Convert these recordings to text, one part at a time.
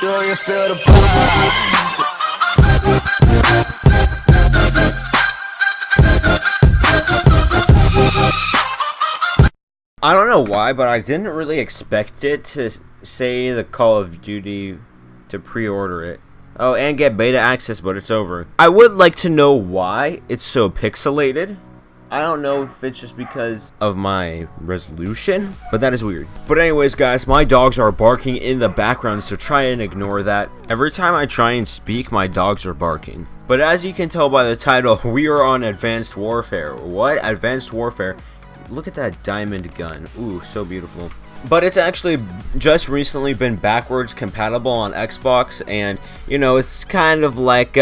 Do you feel the vibes? I don't know why, but I didn't really expect it to say the Call of Duty to pre-order it. Oh, and get beta access, but it's over. I would like to know why it's so pixelated. I don't know if it's just because of my resolution, but that is weird. But anyways, guys, my dogs are barking in the background, so try and ignore that. Every time I try and speak, my dogs are barking. But as you can tell by the title, we are on Advanced Warfare. What? Advanced Warfare? Look at that diamond gun. Ooh, so beautiful. But it's actually just recently been backwards compatible on Xbox, and you know, it's kind of like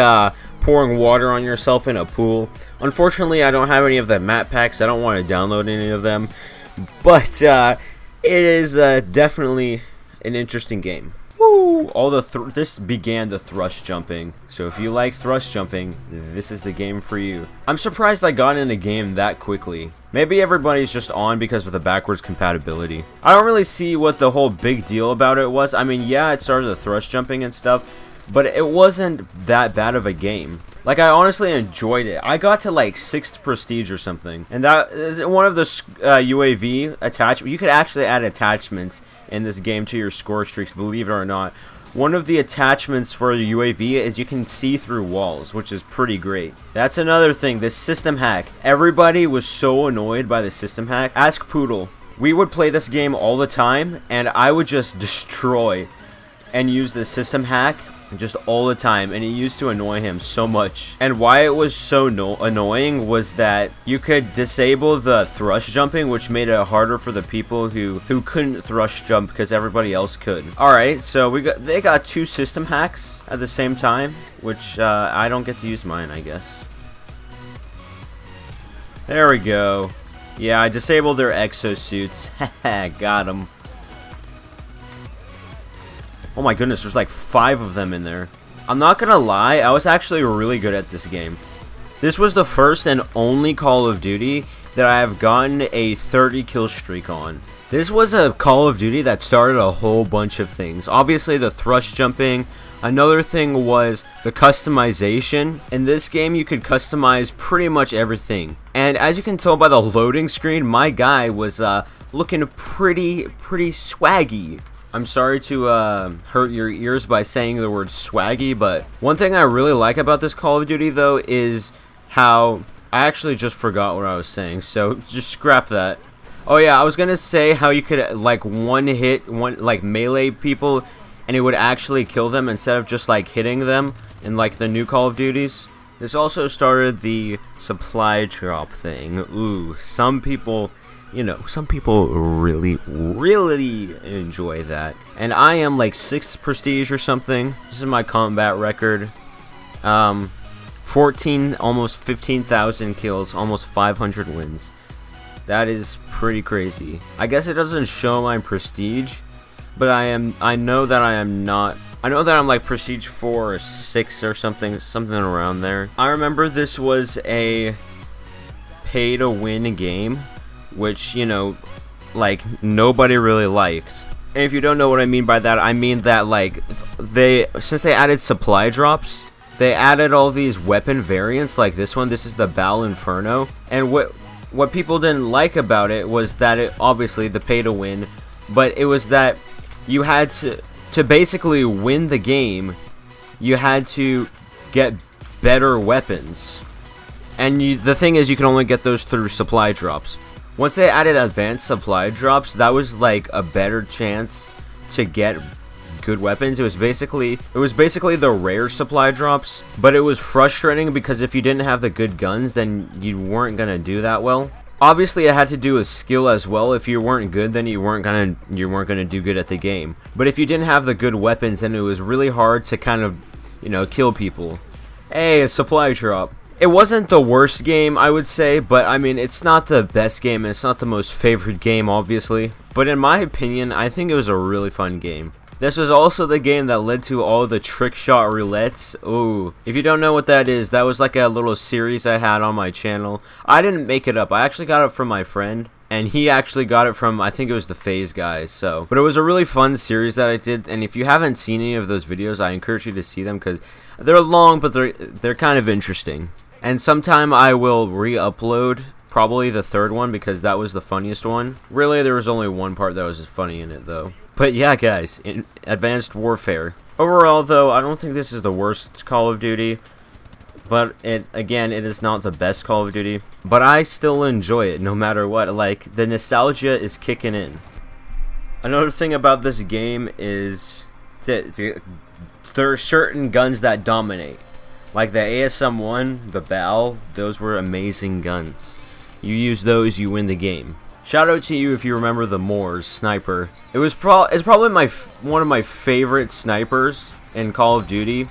pouring water on yourself in a pool. Unfortunately, I don't have any of the map packs. I don't want to download any of them, but it is definitely an interesting game. Woo! This began the thrust jumping. So if you like thrust jumping, this is the game for you. I'm surprised I got in the game that quickly. Maybe everybody's just on because of the backwards compatibility. I don't really see what the whole big deal about it was. I mean, yeah, it started the thrust jumping and stuff, but it wasn't that bad of a game. Like, I honestly enjoyed it. I got to like 6th prestige or something, and that is one of the UAV attachments. You could actually add attachments in this game to your score streaks, believe it or not. One of the attachments for the UAV is you can see through walls, which is pretty great. That's another thing, this system hack. Everybody was so annoyed by the system hack. Ask Poodle. We would play this game all the time, and I would just destroy and use the system hack just all the time, and it used to annoy him so much. And why it was so annoying was that you could disable the thrust jumping, which made it harder for the people who couldn't thrust jump because everybody else could. Alright, so they got 2 system hacks at the same time, which I don't get to use mine, I guess. There we go. Yeah, I disabled their exosuits. Haha, got them. Oh my goodness, there's like 5 of them in there. I'm not gonna lie, I was actually really good at this game. This was the first and only Call of Duty that I have gotten a 30 kill streak on. This was a Call of Duty that started a whole bunch of things. Obviously the thrust jumping. Another thing was the customization. In this game you could customize pretty much everything. And as you can tell by the loading screen, my guy was looking pretty swaggy. I'm sorry to hurt your ears by saying the word swaggy, but one thing I really like about this Call of Duty though is how I actually just forgot what I was saying, so just scrap that. Oh yeah, I was gonna say how you could like like melee people and it would actually kill them instead of just like hitting them in like the new Call of Duties. This also started the supply drop thing. Ooh, some people, you know, some people really enjoy that. And I am like 6th prestige or something. This is my combat record. 14, almost 15,000 kills, almost 500 wins. That is pretty crazy. I guess it doesn't show my prestige, but I know that I'm like prestige 4 or 6 or something around there. I remember this was a pay to win game, which, you know, like nobody really liked. And if you don't know what I mean by that, I mean that like since they added supply drops, they added all these weapon variants like this one. This is the Bal Inferno, and what people didn't like about it was that it obviously the pay to win, but it was that you had to basically win the game, you had to get better weapons. And the thing is, you can only get those through supply drops. Once they added advanced supply drops, that was like a better chance to get good weapons. It was basically the rare supply drops, but it was frustrating because if you didn't have the good guns, then you weren't gonna do that well. Obviously, it had to do with skill as well. If you weren't good, then you weren't gonna do good at the game. But if you didn't have the good weapons, then it was really hard to kind of, you know, kill people. Hey, a supply drop. It wasn't the worst game, I would say, but I mean, it's not the best game, and it's not the most favorite game, obviously. But in my opinion, I think it was a really fun game. This was also the game that led to all the trick shot roulettes. Ooh, if you don't know what that is, that was like a little series I had on my channel. I didn't make it up. I actually got it from my friend. and he actually got it from, I think it was the FaZe guys. So, but it was a really fun series that I did, and if you haven't seen any of those videos, I encourage you to see them because they're long, but they're kind of interesting. And sometime I will re-upload probably the third one because that was the funniest one. Really, there was only one part that was funny in it though. But yeah, guys, in Advanced Warfare. Overall, though, I don't think this is the worst Call of Duty. But again, it is not the best Call of Duty. But I still enjoy it no matter what. Like, the nostalgia is kicking in. Another thing about this game is that there are certain guns that dominate. Like the ASM-1, the BAL, those were amazing guns. You use those, you win the game. Shout out to you if you remember the Moors sniper. It's probably one of my favorite snipers in Call of Duty.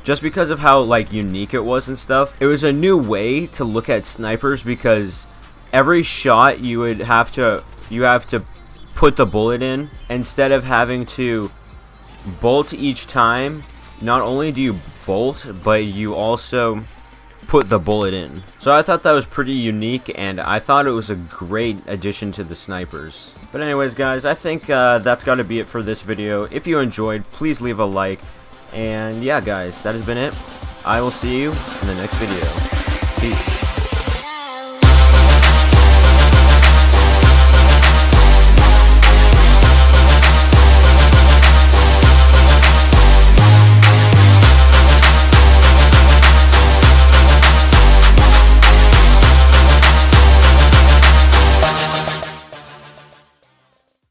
Just because of how like unique it was and stuff. It was a new way to look at snipers because every shot you have to put the bullet in instead of having to bolt each time. Not only do you bolt, but you also put the bullet in. So I thought that was pretty unique, and I thought it was a great addition to the snipers. But anyways, guys, I think that's got to be it for this video. If you enjoyed, please leave a like. And yeah, guys, that has been it. I will see you in the next video. Peace.